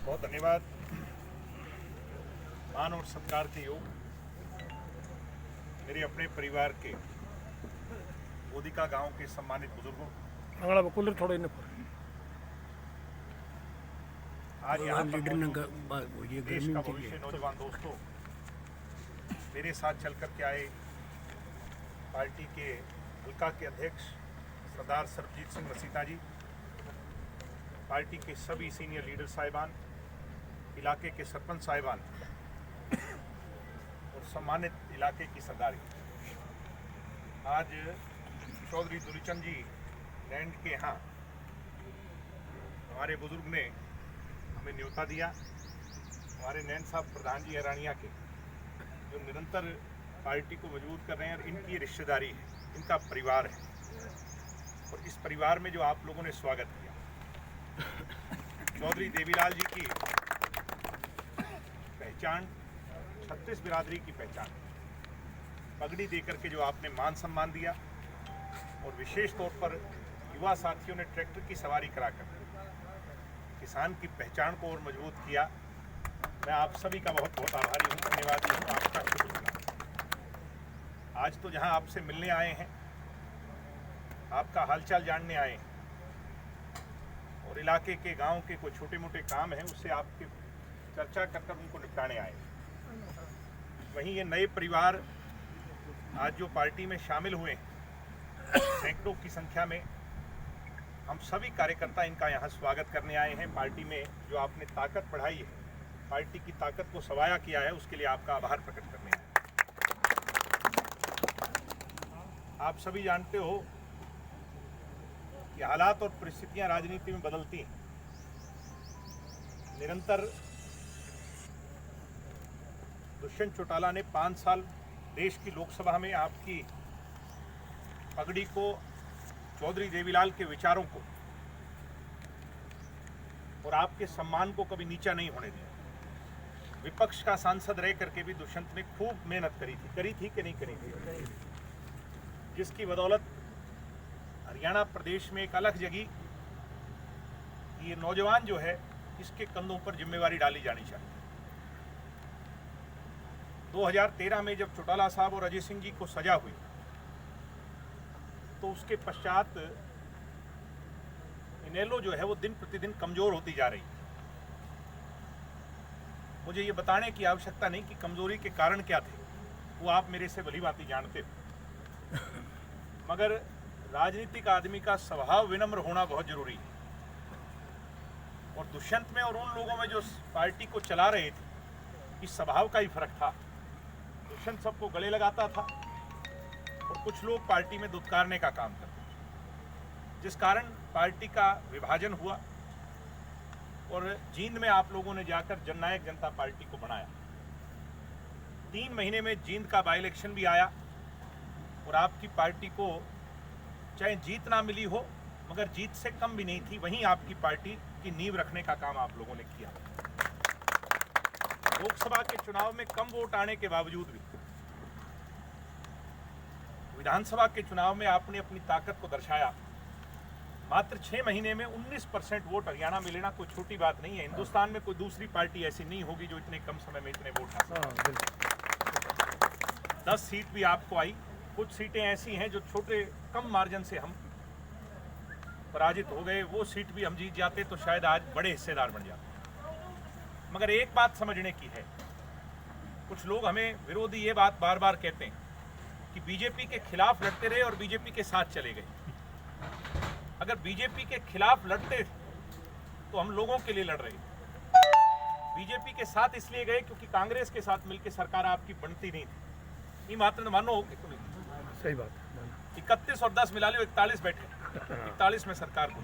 बहुत धन्यवाद। मान और सत्कार के योग मेरे अपने परिवार के गोदिका गांव के सम्मानित बुजुर्गों, आज यहाँ पर देश का भविष्य नौजवान दोस्तों, मेरे साथ चल कर के आए पार्टी के हल्का के अध्यक्ष सरदार सरबजीत सिंह मसीता जी, पार्टी के सभी सीनियर लीडर साहिबान, इलाके के सरपंच साहिबान और सम्मानित इलाके की सरदारी। आज चौधरी दुलीचंद जी लैंड के यहाँ हमारे बुजुर्ग ने हमें न्योता दिया। हमारे नैन साहब प्रधान जी हरानिया के, जो निरंतर पार्टी को मजबूत कर रहे हैं, और इनकी रिश्तेदारी है, इनका परिवार है, और इस परिवार में जो आप लोगों ने स्वागत किया, चौधरी देवीलाल जी की पहचान, 36 बिरादरी की पहचान, पगड़ी देकर के जो आपने मान सम्मान दिया, और विशेष तौर पर युवा साथियों ने ट्रैक्टर की सवारी कराकर किसान की पहचान को और मजबूत किया। मैं आप सभी का बहुत बहुत आभारी हूँ, धन्यवाद हूँ, आपका शुक्रिया। आज तो जहाँ आपसे मिलने आए हैं, आपका हालचाल जानने आए हैं, और इलाके के गांव के कोई छोटे मोटे काम हैं उससे आपके चर्चा कर उनको निपटाने आए। वहीं ये नए परिवार आज जो पार्टी में शामिल हुए हैं, सैकड़ों की संख्या में, हम सभी कार्यकर्ता इनका यहाँ स्वागत करने आए हैं। पार्टी में जो आपने ताकत बढ़ाई है, पार्टी की ताकत को सवाया किया है, उसके लिए आपका आभार प्रकट करने आए। आप सभी जानते हो कि हालात और परिस्थितियां राजनीति में बदलती हैं। निरंतर दुष्यंत चौटाला ने 5 साल देश की लोकसभा में आपकी पगड़ी को, चौधरी देवीलाल के विचारों को और आपके सम्मान को कभी नीचा नहीं होने दिया। विपक्ष का सांसद रह करके भी दुष्यंत ने खूब मेहनत करी थी कि नहीं करी थी, जिसकी बदौलत हरियाणा प्रदेश में एक अलग जगह ये नौजवान जो है, इसके कंधों पर जिम्मेवारी डाली जानी चाहिए। 2013 में जब चौटाला साहब और अजय सिंह जी को सजा हुई, तो उसके पश्चात इनेलो जो है वो दिन प्रतिदिन कमजोर होती जा रही है। मुझे ये बताने की आवश्यकता नहीं कि कमजोरी के कारण क्या थे, वो आप मेरे से भली भांति जानते हो। मगर राजनीतिक आदमी का स्वभाव विनम्र होना बहुत जरूरी है, और दुष्यंत में और उन लोगों में जो पार्टी को चला रहे थे, इस स्वभाव का ही फर्क था। दुष्यंत सबको गले लगाता था और कुछ लोग पार्टी में दुत्कारने का काम करते थे, जिस कारण पार्टी का विभाजन हुआ, और जींद में आप लोगों ने जाकर जननायक जनता पार्टी को बनाया। 3 महीने में जींद का बाई इलेक्शन भी आया, और आपकी पार्टी को चाहे जीत ना मिली हो, मगर जीत से कम भी नहीं थी, वहीं आपकी पार्टी की नींव रखने का काम आप लोगों ने किया। लोकसभा के चुनाव में कम वोट आने के बावजूद भी विधानसभा के चुनाव में आपने अपनी ताकत को दर्शाया। मात्र 6 महीने में 19% वोट हरियाणा में लेना कोई छोटी बात नहीं है। हिंदुस्तान में कोई दूसरी पार्टी ऐसी नहीं होगी जो इतने कम समय में इतने वोट हासिल। 10 सीट भी आपको आई। कुछ सीटें ऐसी हैं जो छोटे कम मार्जिन से हम पराजित हो गए, वो सीट भी हम जीत जाते तो शायद आज बड़े हिस्सेदार बन जाते। मगर एक बात समझने की है, कुछ लोग हमें विरोधी ये बात बार बार कहते हैं कि बीजेपी के खिलाफ लड़ते रहे और बीजेपी के साथ चले गए। अगर बीजेपी के खिलाफ लड़ते तो हम लोगों के लिए लड़ रहे। बीजेपी के साथ इसलिए गए क्योंकि कांग्रेस के साथ मिलकर सरकार आपकी बनती नहीं थी। ये मात्र मानो सही बात, 31 और 10 मिला लो 41 बैठे, 41 में सरकार को।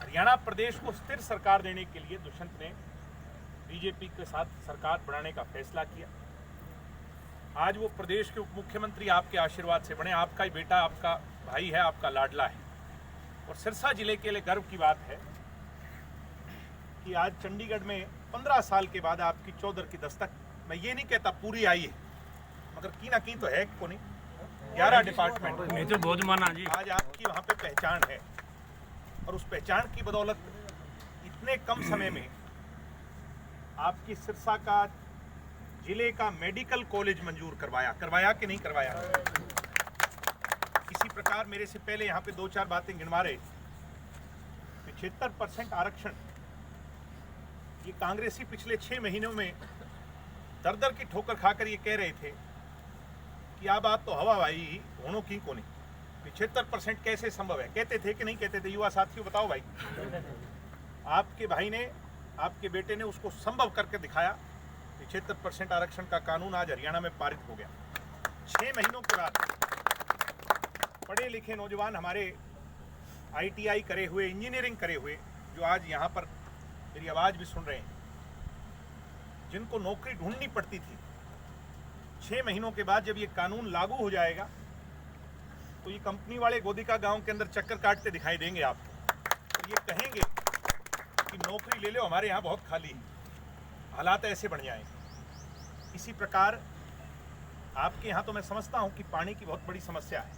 हरियाणा प्रदेश को स्थिर सरकार देने के लिए दुष्यंत ने बीजेपी के साथ सरकार बनाने का फैसला किया। आज वो प्रदेश के उप मुख्यमंत्री आपके आशीर्वाद से बने। आपका ही बेटा, आपका भाई है, आपका लाडला है। और सिरसा जिले के लिए गर्व की बात है कि आज चंडीगढ़ में 15 साल के बाद आपकी चौधर की दस्तक, मैं ये नहीं कहता पूरी आई है, मगर की ना की तो है को नहीं, 11 डिपार्टमेंट मैं तो बहुत माना जी। आज आपकी वहाँ पे पहचान है, और उस पहचान की बदौलत इतने कम समय में आपकी सिरसा का जिले का मेडिकल कॉलेज मंजूर करवाया कि नहीं करवाया। इसी प्रकार मेरे से पहले यहाँ पे 2-4 बातें गिनवा रहे, 75% आरक्षण, ये कांग्रेसी पिछले 6 महीनों में दर दर की ठोकर खाकर ये कह रहे थे कि आ बात तो हवा भाई होनों की को नहीं। 75% कैसे संभव है, कहते थे कि नहीं कहते थे? युवा साथियों बताओ भाई। आपके भाई ने, आपके बेटे ने उसको संभव करके दिखाया। 75% आरक्षण का कानून आज हरियाणा में पारित हो गया। 6 महीनों के बाद पढ़े लिखे नौजवान हमारे ITI करे हुए, इंजीनियरिंग करे हुए, जो आज यहाँ पर मेरी आवाज़ भी सुन रहे हैं, जिनको नौकरी ढूंढनी पड़ती थी, 6 महीनों के बाद जब ये कानून लागू हो जाएगा तो ये कंपनी वाले गोदिका गांव के अंदर चक्कर काटते दिखाई देंगे आपको। तो ये कहेंगे कि नौकरी ले लो, हमारे यहाँ बहुत खाली है, हालात ऐसे बन जाएंगे। इसी प्रकार आपके यहाँ तो मैं समझता हूँ कि पानी की बहुत बड़ी समस्या है,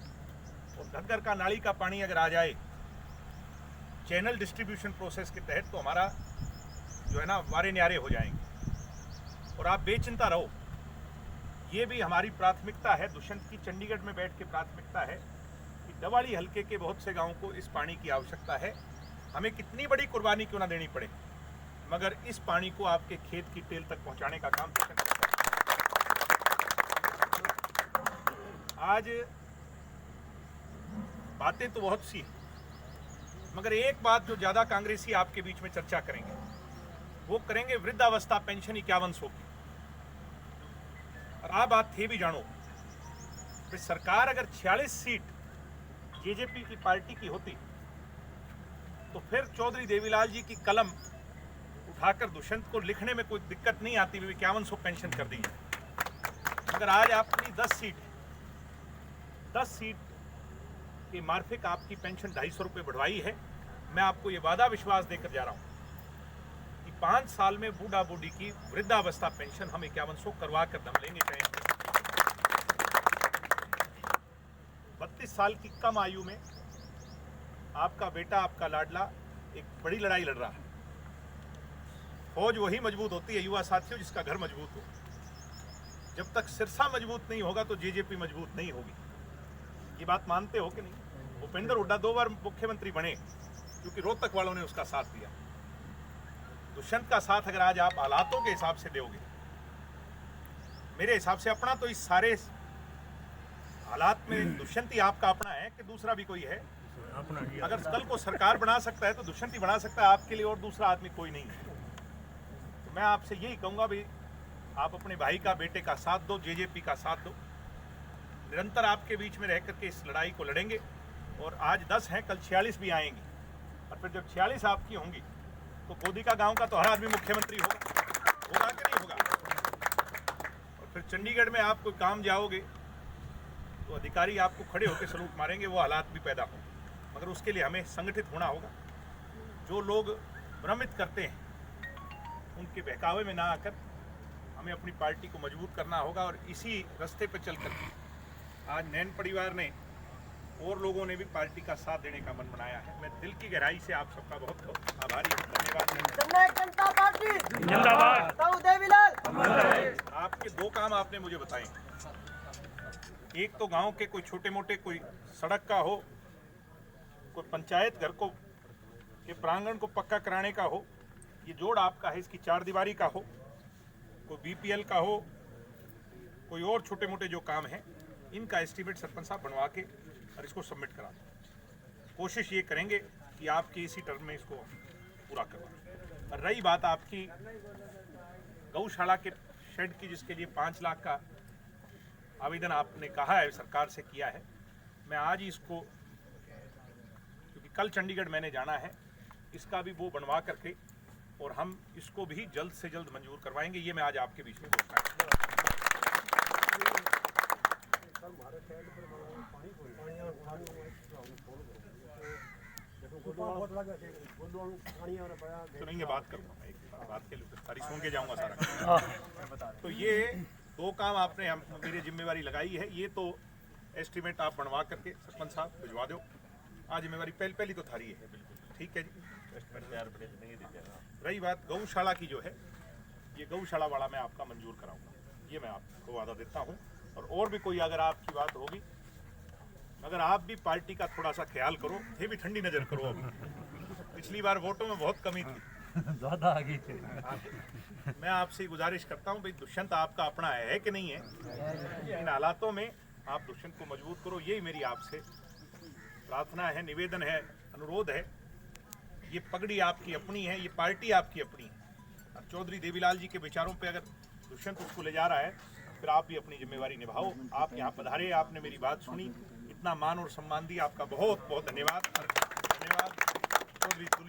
और घग्गर का नाली का पानी अगर आ जाए चैनल डिस्ट्रीब्यूशन प्रोसेस के तहत तो हमारा जो है ना वारे न्यारे हो जाएंगे। और आप बेचिंता रहो, ये भी हमारी प्राथमिकता है, दुष्यंत की चंडीगढ़ में बैठ के प्राथमिकता है कि दवाड़ी हलके के बहुत से गांवों को इस पानी की आवश्यकता है। हमें कितनी बड़ी कुर्बानी क्यों ना देनी पड़े, मगर इस पानी को आपके खेत की टेल तक पहुंचाने का काम दुष्यंत करता है। आज बातें तो बहुत सी हैं, मगर एक बात जो ज्यादा कांग्रेसी आपके बीच में चर्चा करेंगे, वो करेंगे वृद्धावस्था पेंशन 5100 की। और आप बात थे भी जानो कि सरकार अगर 46 सीट जेजेपी की पार्टी की होती तो फिर चौधरी देवीलाल जी की कलम उठाकर दुष्यंत को लिखने में कोई दिक्कत नहीं आती, वे 5100 पेंशन कर दी है। मगर आज आपकी 10 सीट के मार्फिक आपकी पेंशन 250 रुपये बढ़वाई है। मैं आपको ये वादा विश्वास देकर जा रहा हूँ कि 5 साल में बूढ़ा बूढ़ी की वृद्धावस्था पेंशन हम 5100 करवा कर दम लेंगे। चाहे 32 साल की कम आयु में आपका बेटा, आपका लाडला एक बड़ी लड़ाई लड़ रहा है। फौज वही मजबूत होती है युवा साथियों जिसका घर मजबूत हो। जब तक सिरसा मजबूत नहीं होगा तो जेजेपी मजबूत नहीं होगी। ये बात मानते हो कि नहीं? भूपेंद्र हुड्डा 2 बार मुख्यमंत्री बने क्योंकि रोहतक वालों ने उसका साथ दिया। दुष्यंत का साथ अगर आज आप हालातों के हिसाब से दोगे, मेरे हिसाब से अपना तो इस सारे हालात में दुष्यंत ही आपका अपना है कि दूसरा भी कोई है? अगर कल को सरकार बना सकता है तो दुष्यंत ही बना सकता है, आपके लिए और दूसरा आदमी कोई नहीं है। तो मैं आपसे यही कहूँगा भाई, आप अपने भाई का, बेटे का साथ दो, जेजेपी का साथ दो। निरंतर आपके बीच में रह करके इस लड़ाई को लड़ेंगे। और आज 10 हैं, कल 46 भी आएंगी, और फिर जब 46 आपकी होंगी तो गोदिका गांव का तो हर आदमी मुख्यमंत्री होगा कि नहीं होगा? और फिर चंडीगढ़ में आप कोई काम जाओगे तो अधिकारी आपको खड़े होकर सलूट मारेंगे, वो हालात भी पैदा होंगे। मगर उसके लिए हमें संगठित होना होगा। जो लोग भ्रमित करते हैं उनके बहकावे में ना आकर हमें अपनी पार्टी को मजबूत करना होगा। और इसी रास्ते पर चलकर आज नैन परिवार ने और लोगों ने भी पार्टी का साथ देने का मन बनाया है। मैं दिल की गहराई से आप सबका बहुत बहुत आभारी हूँ। धन्यवाद। जनता पार्टी जिंदाबाद। ताऊ देवीलाल। आपके 2 काम आपने मुझे बताए। एक तो गांव के कोई छोटे मोटे, कोई सड़क का हो, कोई पंचायत घर को के प्रांगण को पक्का कराने का हो, ये जोड़ आपका है, इसकी 4 दीवारी का हो, कोई BPL का हो, कोई और छोटे मोटे जो काम हैं, इनका एस्टीमेट सरपंच साहब बनवा के और इसको सबमिट करा दें। कोशिश ये करेंगे कि आपकी इसी टर्म में इसको पूरा करवाएं। और रही बात आपकी गौशाला के शेड की, जिसके लिए 5 लाख का आवेदन आपने कहा है, सरकार से किया है, मैं आज ही इसको, क्योंकि कल चंडीगढ़ मैंने जाना है, इसका भी वो बनवा करके और हम इसको भी जल्द से जल्द मंजूर करवाएंगे। ये मैं आज आपके बीच में घोषणा करता हूं। सुनेंगे, बात करूँगा मैं, एक बात के लिए सारी सुन के जाऊँगा सारा। तो ये 2 काम आपने मेरी जिम्मेवारी लगाई है। ये तो एस्टीमेट आप बनवा करके सरपंच साहब भिजवा दो। आज जिम्मेवारी पहली तो थारी है। बिल्कुल ठीक है जी। रही बात गौशाला की जो है, ये गौशाला वाला मैं आपका मंजूर कराऊंगा, ये मैं आपको वादा देता हूँ। और भी कोई अगर आपकी बात होगी, मगर आप भी पार्टी का थोड़ा सा ख्याल करो, ये भी ठंडी नजर करो। अब पिछली बार वोटों में बहुत कमी थी, ज्यादा आ गई थी। मैं आपसे गुजारिश करता हूँ भाई, दुष्यंत आपका अपना है कि नहीं है, इन हालातों में आप दुष्यंत को मजबूत करो, यही मेरी आपसे प्रार्थना है, निवेदन है, अनुरोध है। ये पगड़ी आपकी अपनी है, ये पार्टी आपकी अपनी है। अब चौधरी देवीलाल जी के विचारों पे अगर दुष्यंत उसको ले जा रहा है, फिर आप भी अपनी जिम्मेवारी निभाओ। आप यहाँ पधारे, आपने मेरी बात सुनी, इतना मान और सम्मान दिया, आपका बहुत बहुत धन्यवाद। धन्यवाद चौधरी